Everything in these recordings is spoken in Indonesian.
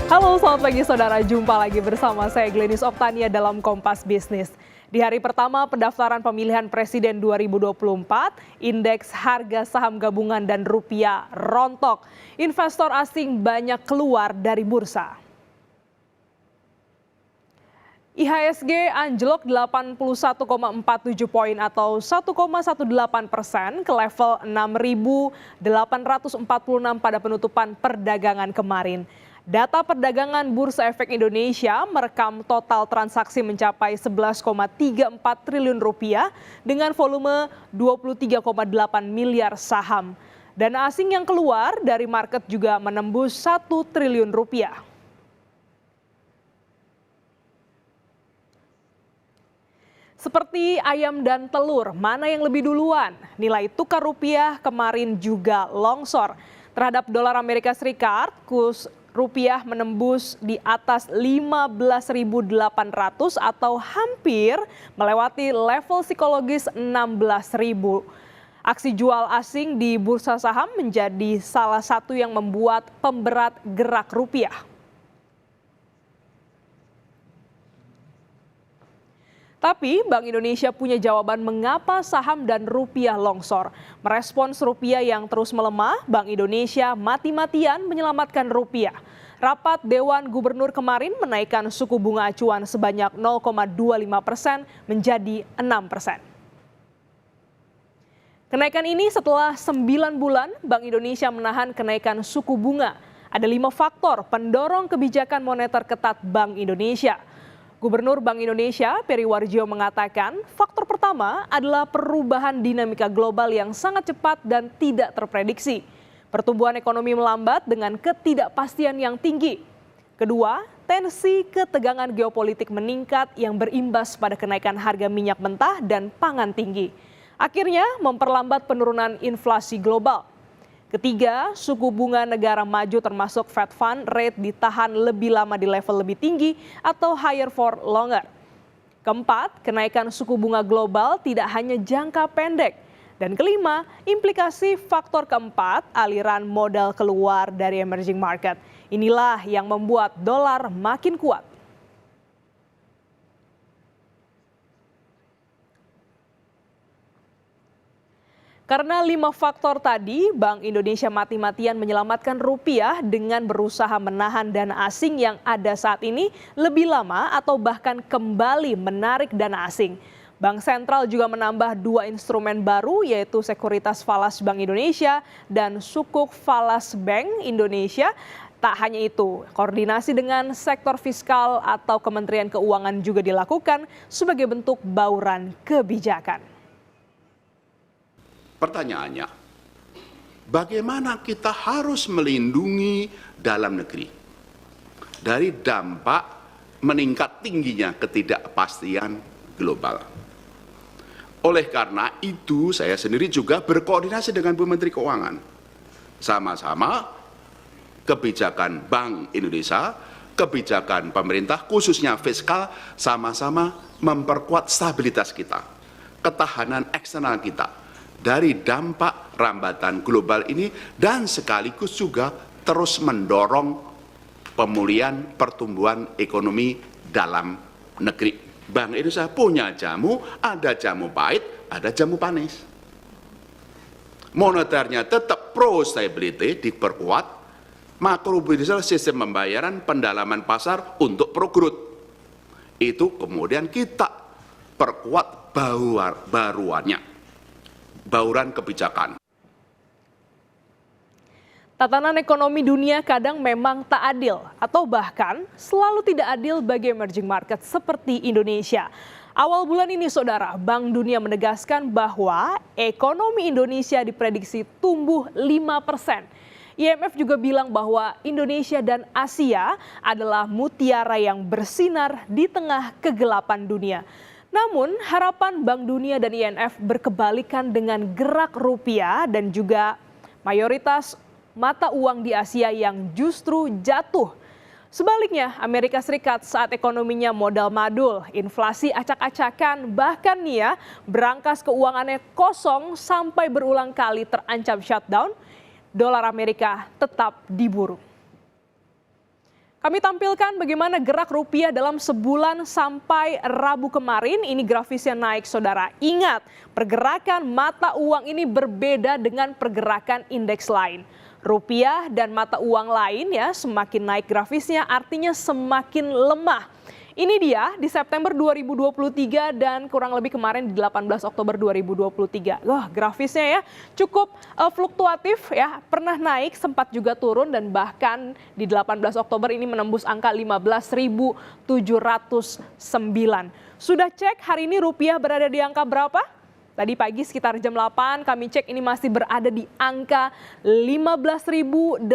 Halo, selamat pagi saudara. Jumpa lagi bersama saya Glenis Oktania dalam Kompas Bisnis. Di hari pertama pendaftaran pemilihan presiden 2024, indeks harga saham gabungan dan rupiah rontok. Investor asing banyak keluar dari bursa. IHSG anjlok 81,47 poin atau 1,18% ke level 6.846 pada penutupan perdagangan kemarin. Data perdagangan Bursa Efek Indonesia merekam total transaksi mencapai 11,34 triliun rupiah dengan volume 23,8 miliar saham. Dana asing yang keluar dari market juga menembus 1 triliun rupiah. Seperti ayam dan telur, mana yang lebih duluan? Nilai tukar rupiah kemarin juga longsor. Terhadap dolar Amerika Serikat, kurs rupiah menembus di atas 15.800 atau hampir melewati level psikologis 16.000. Aksi jual asing di bursa saham menjadi salah satu yang membuat pemberat gerak rupiah. Tapi Bank Indonesia punya jawaban mengapa saham dan rupiah longsor. Merespons rupiah yang terus melemah, Bank Indonesia mati-matian menyelamatkan rupiah. Rapat Dewan Gubernur kemarin menaikkan suku bunga acuan sebanyak 0,25% menjadi 6%. Kenaikan ini setelah 9 bulan Bank Indonesia menahan kenaikan suku bunga. Ada 5 faktor pendorong kebijakan moneter ketat Bank Indonesia. Gubernur Bank Indonesia Peri Warjio mengatakan faktor pertama adalah perubahan dinamika global yang sangat cepat dan tidak terprediksi. Pertumbuhan ekonomi melambat dengan ketidakpastian yang tinggi. Kedua, tensi ketegangan geopolitik meningkat yang berimbas pada kenaikan harga minyak mentah dan pangan tinggi. Akhirnya memperlambat penurunan inflasi global. Ketiga, suku bunga negara maju termasuk Fed Fund Rate ditahan lebih lama di level lebih tinggi atau higher for longer. Keempat, kenaikan suku bunga global tidak hanya jangka pendek. Dan kelima, implikasi faktor keempat, aliran modal keluar dari emerging market. Inilah yang membuat dolar makin kuat. Karena 5 faktor tadi, Bank Indonesia mati-matian menyelamatkan rupiah dengan berusaha menahan dana asing yang ada saat ini lebih lama atau bahkan kembali menarik dana asing. Bank Sentral juga menambah 2 instrumen baru yaitu Sekuritas Falas Bank Indonesia dan Sukuk Falas Bank Indonesia. Tak hanya itu, koordinasi dengan sektor fiskal atau Kementerian Keuangan juga dilakukan sebagai bentuk bauran kebijakan. Pertanyaannya, bagaimana kita harus melindungi dalam negeri dari dampak meningkat tingginya ketidakpastian global? Oleh karena itu, saya sendiri juga berkoordinasi dengan Bu Menteri Keuangan. Sama-sama kebijakan Bank Indonesia, kebijakan pemerintah khususnya fiskal sama-sama memperkuat stabilitas kita, ketahanan eksternal kita dari dampak rambatan global ini dan sekaligus juga terus mendorong pemulihan pertumbuhan ekonomi dalam negeri. Bank Indonesia punya jamu, ada jamu pahit, ada jamu manis. Moneternya tetap pro stability diperkuat, makrobudensial sistem pembayaran, pendalaman pasar untuk pro growth. Itu kemudian kita perkuat baruannya. Bauran kebijakan. Tatanan ekonomi dunia kadang memang tak adil atau bahkan selalu tidak adil bagi emerging market seperti Indonesia. Awal bulan ini saudara, Bank Dunia menegaskan bahwa ekonomi Indonesia diprediksi tumbuh 5%. IMF juga bilang bahwa Indonesia dan Asia adalah mutiara yang bersinar di tengah kegelapan dunia. Namun harapan Bank Dunia dan IMF berkebalikan dengan gerak rupiah dan juga mayoritas mata uang di Asia yang justru jatuh. Sebaliknya, Amerika Serikat saat ekonominya modal madul, inflasi acak-acakan, bahkan nih ya, berangkas keuangannya kosong sampai berulang kali terancam shutdown, dolar Amerika tetap diburu. Kami tampilkan bagaimana gerak rupiah dalam sebulan sampai Rabu kemarin. Ini grafisnya naik, saudara. Ingat, pergerakan mata uang ini berbeda dengan pergerakan indeks lain. Rupiah dan mata uang lain ya semakin naik grafisnya, artinya semakin lemah. Ini dia di September 2023 dan kurang lebih kemarin di 18 Oktober 2023. Wah, grafisnya ya cukup fluktuatif ya, pernah naik, sempat juga turun dan bahkan di 18 Oktober ini menembus angka 15.709. Sudah cek hari ini rupiah berada di angka berapa? Tadi pagi sekitar jam 8 kami cek ini masih berada di angka 15.800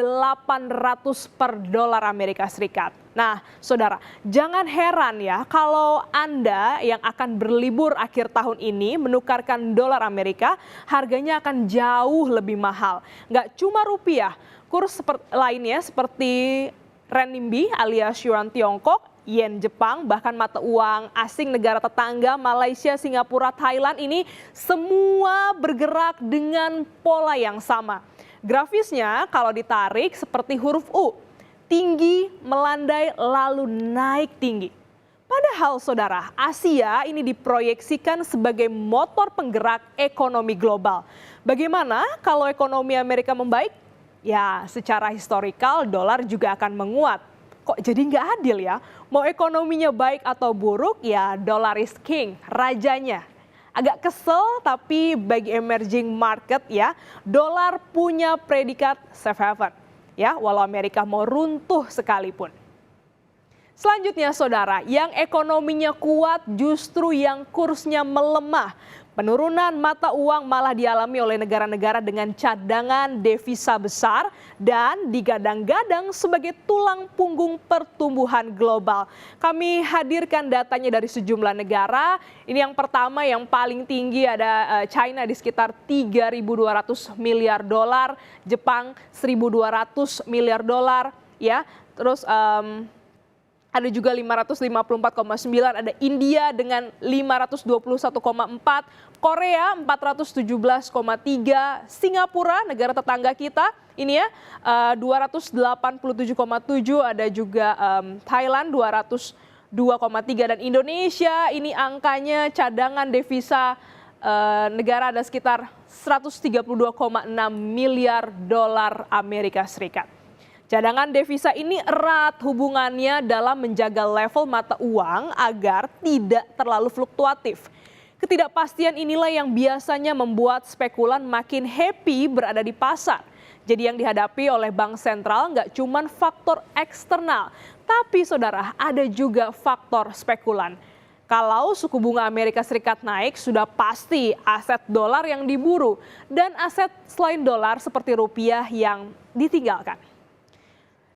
per dolar Amerika Serikat. Nah, saudara, jangan heran ya kalau Anda yang akan berlibur akhir tahun ini menukarkan dolar Amerika, harganya akan jauh lebih mahal. Nggak cuma rupiah, kurs lainnya seperti renminbi alias yuan Tiongkok, yen Jepang, bahkan mata uang asing negara tetangga Malaysia, Singapura, Thailand ini semua bergerak dengan pola yang sama. Grafisnya kalau ditarik seperti huruf U, tinggi, melandai, lalu naik tinggi. Padahal saudara, Asia ini diproyeksikan sebagai motor penggerak ekonomi global. Bagaimana kalau ekonomi Amerika membaik? Ya, secara historikal dolar juga akan menguat. Kok jadi nggak adil ya? Mau ekonominya baik atau buruk, ya dollar is king, rajanya. Agak kesel, tapi bagi emerging market ya, dolar punya predikat safe haven. Ya, walau Amerika mau runtuh sekalipun. Selanjutnya saudara, yang ekonominya kuat justru yang kursnya melemah. Penurunan mata uang malah dialami oleh negara-negara dengan cadangan devisa besar dan digadang-gadang sebagai tulang punggung pertumbuhan global. Kami hadirkan datanya dari sejumlah negara. Ini yang pertama yang paling tinggi ada China di sekitar 3.200 miliar dolar, Jepang 1.200 miliar dolar, ya. Terus ada juga 554,9, ada India dengan 521,4, Korea 417,3, Singapura negara tetangga kita ini ya 287,7, ada juga Thailand 202,3 dan Indonesia ini angkanya cadangan devisa negara ada sekitar 132,6 miliar dolar Amerika Serikat. Cadangan devisa ini erat hubungannya dalam menjaga level mata uang agar tidak terlalu fluktuatif. Ketidakpastian inilah yang biasanya membuat spekulan makin happy berada di pasar. Jadi yang dihadapi oleh bank sentral nggak cuma faktor eksternal, tapi saudara ada juga faktor spekulan. Kalau suku bunga Amerika Serikat naik, sudah pasti aset dolar yang diburu dan aset selain dolar seperti rupiah yang ditinggalkan.